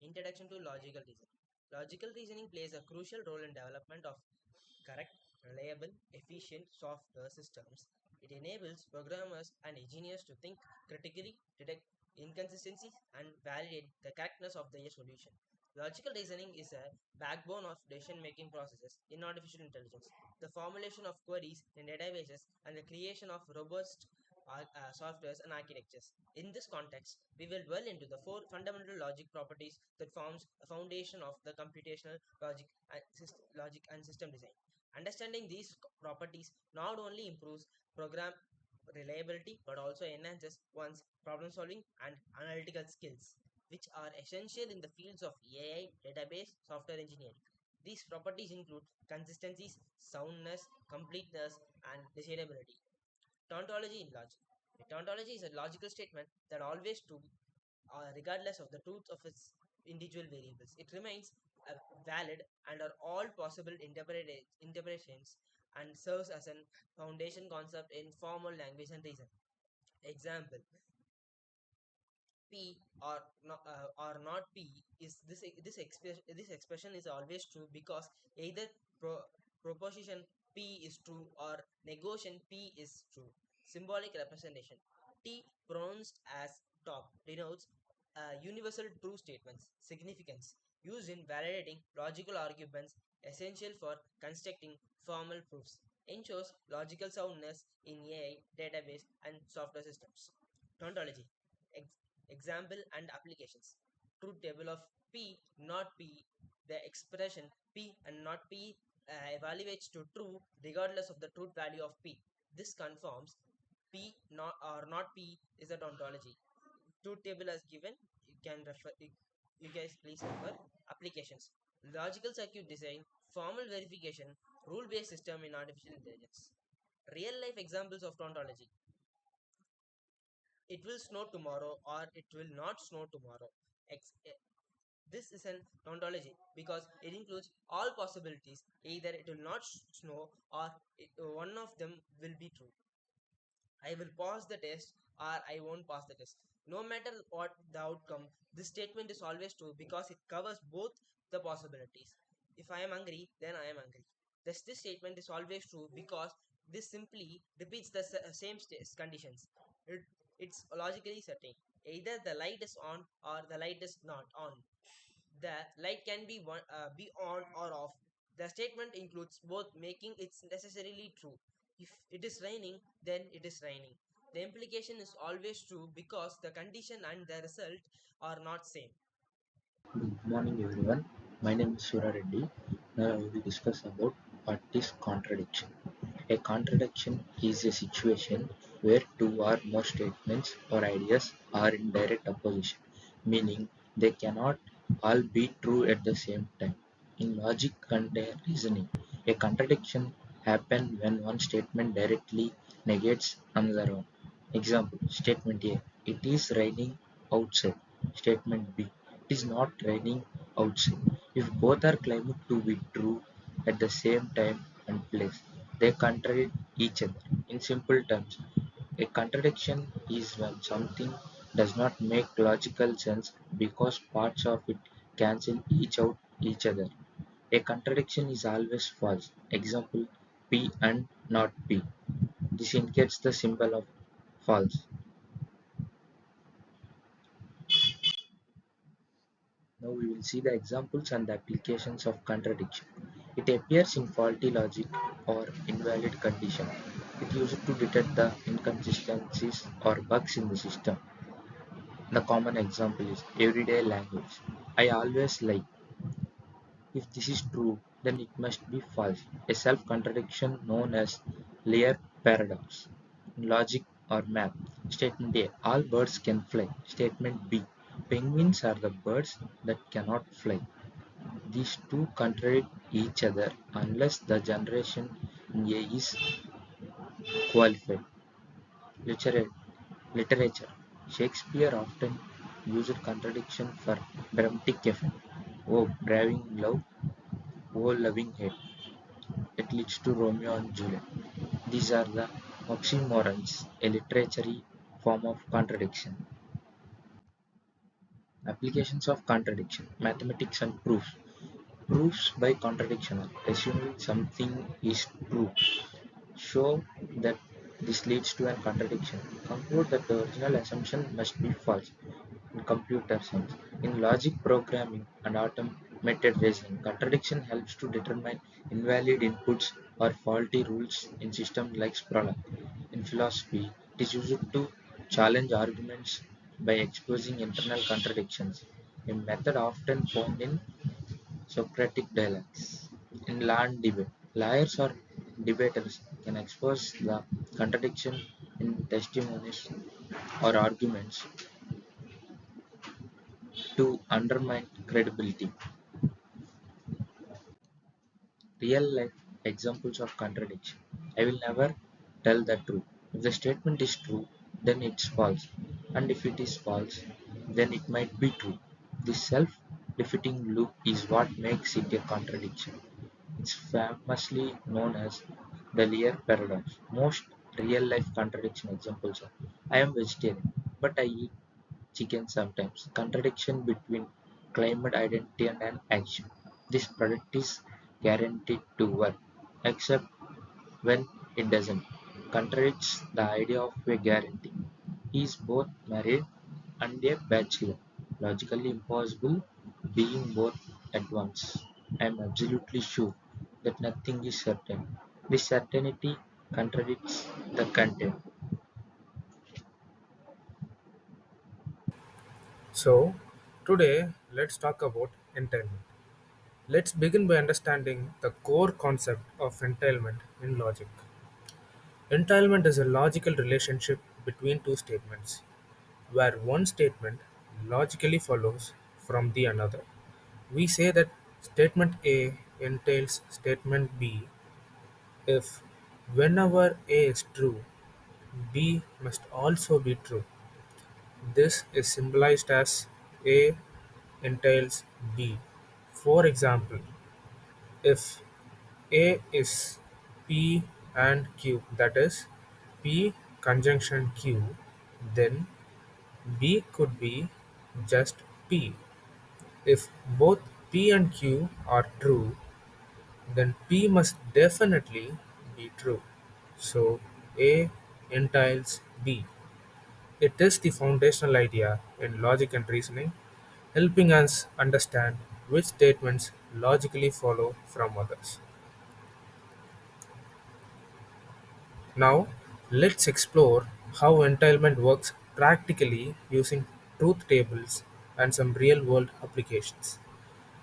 Introduction to Logical Reasoning. Logical reasoning plays a crucial role in development of correct, reliable, efficient software systems. It enables programmers and engineers to think critically, detect inconsistencies, and validate the correctness of their solution. Logical reasoning is a backbone of decision-making processes in artificial intelligence. The formulation of queries in databases and the creation of robust softwares and architectures. In this context, we will dwell into the four fundamental logic properties that forms a foundation of the computational logic and system design. Understanding these properties not only improves program reliability but also enhances one's problem solving and analytical skills, which are essential in the fields of AI, database, software engineering. These properties include consistencies, soundness, completeness, and desirability. Tautology in logic. A tautology is a logical statement that always true, regardless of the truth of its individual variables. It remains valid under all possible interpretations and serves as a foundation concept in formal language and reason. Example: P or not P is this expression is always true because either proposition P is true or negation P is true. Symbolic representation. T pronounced as top denotes universal true statements. Significance used in validating logical arguments essential for constructing formal proofs. Ensures logical soundness in AI, database, and software systems. Tautology. Example and applications. Truth table of P not P. The expression P and not P evaluates to true regardless of the truth value of P. This confirms P not or not P is a tautology. Truth table as given. You can refer. You guys please refer. Applications. Logical circuit design, formal verification, rule-based system in artificial intelligence. Real life examples of tautology. It will snow tomorrow or it will not snow tomorrow. This is an ontology because it includes all possibilities. Either it will not snow or one of them will be true. I will pass the test or I won't pass the test. No matter what the outcome, this statement is always true because it covers both the possibilities. If I am hungry, then I am hungry. This statement is always true because this simply repeats the same conditions. It, it's logically certain. Either the light is on or the light is not on. The light can be on or off. The statement includes both, making it necessarily true. If it is raining, then it is raining. The implication is always true because the condition and the result are not same. Good morning everyone. My name is Sura Reddy. Now I will discuss about what is contradiction. A contradiction is a situation where two or more statements or ideas are in direct opposition, meaning they cannot all be true at the same time. In logic and reasoning, a contradiction happens when one statement directly negates another one. Example: Statement A: It is raining outside. Statement B: It is not raining outside. If both are claimed to be true at the same time and place, they contradict each other. In simple terms, a contradiction is when something does not make logical sense because parts of it cancel each other. A contradiction is always false. Example: P and not P. This indicates the symbol of false. Now we will see the examples and the applications of contradiction. It appears in faulty logic or invalid condition. It used to detect the inconsistencies or bugs in the system. The common example is everyday language. I always lie. If this is true, then it must be false. A self-contradiction known as Lear paradox. In logic or math. Statement A: All birds can fly. Statement B: Penguins are the birds that cannot fly. These two contradict each other unless the generation in A is qualified. Literature. Literature. Shakespeare often used contradiction for dramatic effect. Oh, braving love, oh, loving hate. It leads to Romeo and Juliet. These are the oxymorons, a literary form of contradiction. Applications of contradiction, mathematics and proofs. Proofs by contradiction. Assuming something is true. Show that this leads to a contradiction. Conclude that the original assumption must be false. In computer science, in logic programming and automated reasoning, contradiction helps to determine invalid inputs or faulty rules in systems like Prolog. In philosophy, it is used to challenge arguments by exposing internal contradictions, a method often found in Socratic dialogues. In law and debate, lawyers or debaters can expose the contradiction in testimonies or arguments to undermine credibility. Real life examples of contradiction. I will never tell the truth. If the statement is true, then it's false. And if it is false, then it might be true. This self defeating loop is what makes it a contradiction. It's famously known as the Lear paradox. Most real life contradiction examples are I am vegetarian, but I eat chicken sometimes. Contradiction between claimed identity and an action. This product is guaranteed to work, except when it doesn't. Contradicts the idea of a guarantee. He is both married and a bachelor. Logically impossible being both at once. I am absolutely sure that nothing is certain. This certainty contradicts the content. So, today let's talk about entailment. Let's begin by understanding the core concept of entailment in logic. Entailment is a logical relationship between two statements, where one statement logically follows from the another. We say that statement A entails statement B if whenever A is true, B must also be true. This is symbolized as A entails B. For example, if A is P and Q, that is P conjunction Q, then B could be just P. If both P and Q are true, then P must definitely be true. So A entails B. It is the foundational idea in logic and reasoning, helping us understand which statements logically follow from others. Now, let's explore how entailment works practically using truth tables and some real world applications.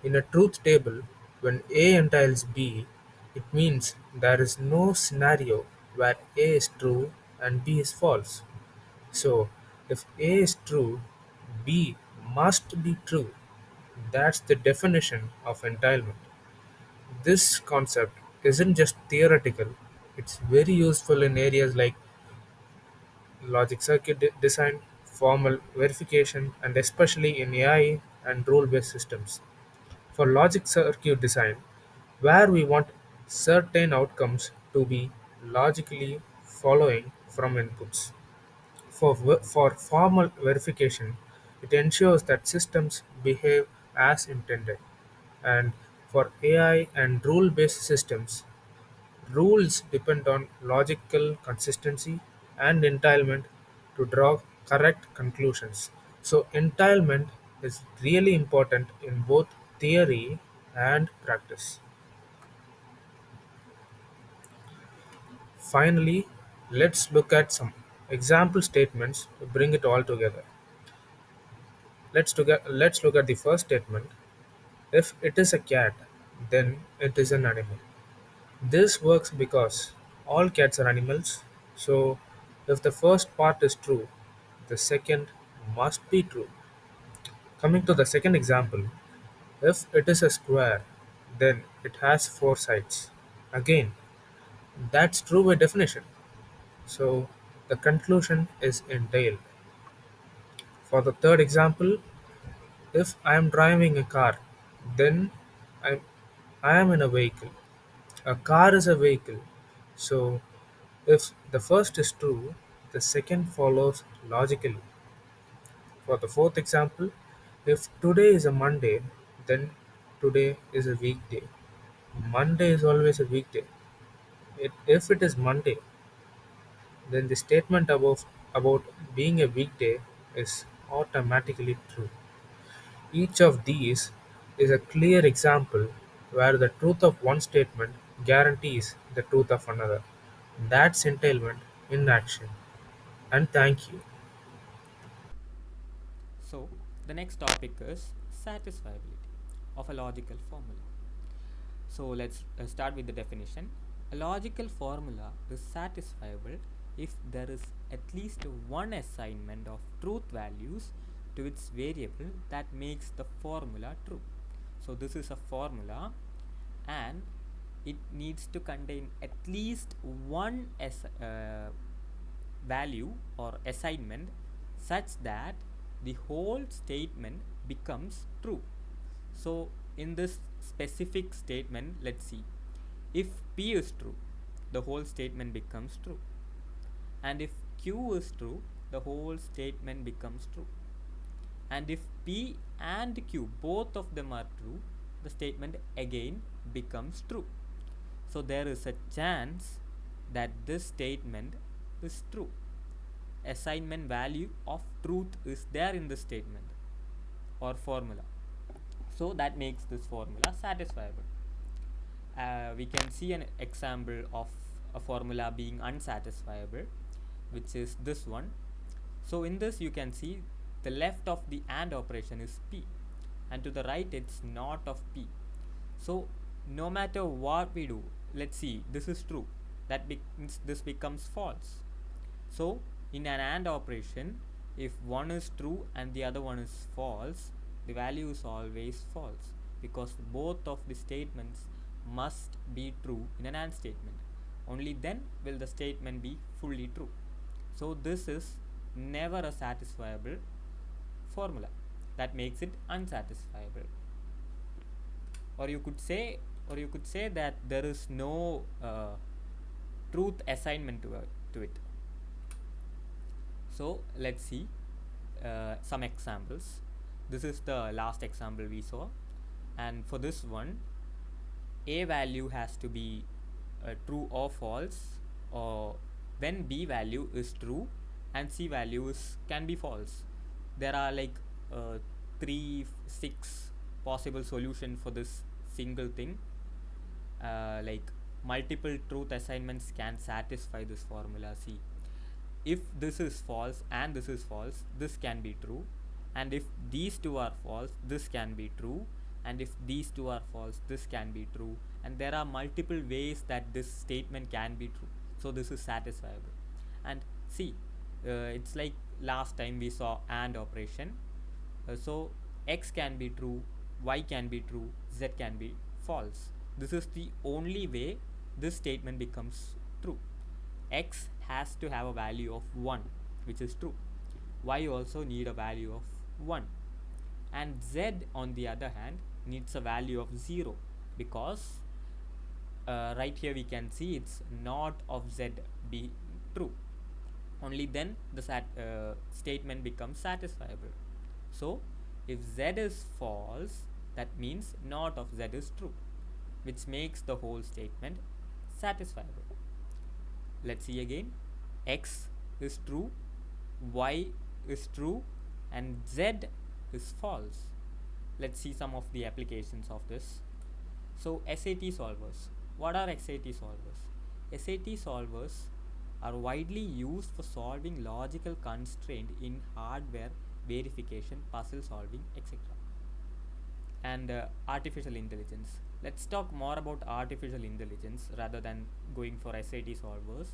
In a truth table, when A entails B, it means there is no scenario where A is true and B is false. So, if A is true, B must be true. That's the definition of entailment. This concept isn't just theoretical, it's very useful in areas like logic circuit design, formal verification, and especially in AI and rule based systems. For logic circuit design, where we want certain outcomes to be logically following from inputs. For formal verification, it ensures that systems behave as intended. And for AI and rule based systems, rules depend on logical consistency and entailment to draw correct conclusions. So, entailment is really important in both theory and practice. Finally, let's look at some example statements to bring it all together. Let's look at the first statement. If it is a cat, then it is an animal. This works because all cats are animals, so if the first part is true, the second must be true. Coming to the second example, if it is a square, then it has four sides. Again, that's true by definition, so the conclusion is entailed. For the third example, if I am driving a car, then I, I am in a vehicle. A car is a vehicle, so if the first is true, the second follows logically. For the fourth example, If today is a Monday, then today is a weekday. Monday is always a weekday. If it is Monday, then the statement about being a weekday is automatically true. Each of these is a clear example where the truth of one statement guarantees the truth of another. That's entailment in action. And thank you. So, the next topic is satisfiability of a logical formula. So, let's start with the definition. A logical formula is satisfiable if there is at least one assignment of truth values to its variable that makes the formula true. So, this is a formula and it needs to contain at least one value or assignment such that the whole statement becomes true. So, in this specific statement, let's see, if P is true, the whole statement becomes true, and if Q is true, the whole statement becomes true, and if P and Q both of them are true, the statement again becomes true. So, there is a chance that this statement is true. Assignment value of truth is there in the statement or formula. So that makes this formula satisfiable. We can see an example of a formula being unsatisfiable, which is this one. So in this you can see the left of the AND operation is P and to the right it's not of P. So no matter what we do, let's see, this is true, that means this becomes false. So in an AND operation, if one is true and the other one is false, the value is always false because both of the statements must be true in an AND statement. Only then will the statement be fully true. So this is never a satisfiable formula. That makes it unsatisfiable. Or you could say, that there is no truth assignment to it. So let's see some examples. This is the last example we saw, and for this one, a value has to be true or false, or when b value is true and c value can be false. There are like 6 possible solutions for this single thing. Like multiple truth assignments can satisfy this formula. See, if this is false and this is false, this can be true, and if these two are false, this can be true, and if these two are false, this can be true, and there are multiple ways that this statement can be true. So this is satisfiable. And see, it's like last time we saw AND operation. So x can be true, y can be true, z can be false. This is the only way this statement becomes true. X has to have a value of 1, which is true. Y also need a value of 1. And Z on the other hand needs a value of 0 because right here we can see it's not of Z be true. Only then the statement becomes satisfiable. So if Z is false, that means not of Z is true, which makes the whole statement satisfiable. Let's see again. X is true, y is true, and z is false. Let's see some of the applications of this. So SAT solvers. What are SAT solvers? SAT solvers are widely used for solving logical constraint in hardware verification, puzzle solving, etc. And artificial intelligence. Let's talk more about artificial intelligence rather than going for SAT solvers.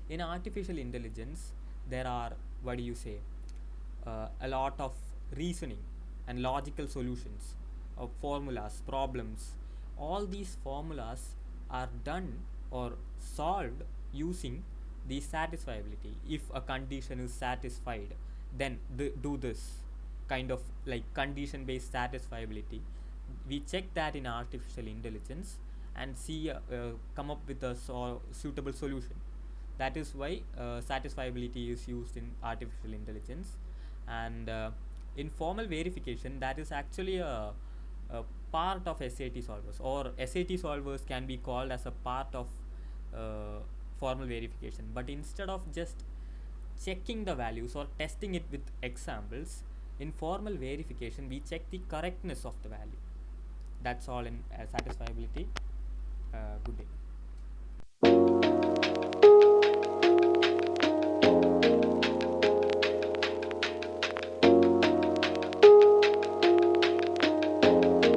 In artificial intelligence, there are, what do you say, a lot of reasoning and logical solutions of formulas, problems. All these formulas are done or solved using the satisfiability. If a condition is satisfied, then do this kind of like condition based satisfiability. We check that in artificial intelligence and see come up with a suitable solution. That is why satisfiability is used in artificial intelligence. And In formal verification, that is actually a part of SAT solvers, or SAT solvers can be called as a part of uh, formal verification. But instead of just checking the values or testing it with examples, in formal verification we check the correctness of the value. That's all in satisfiability. Good day.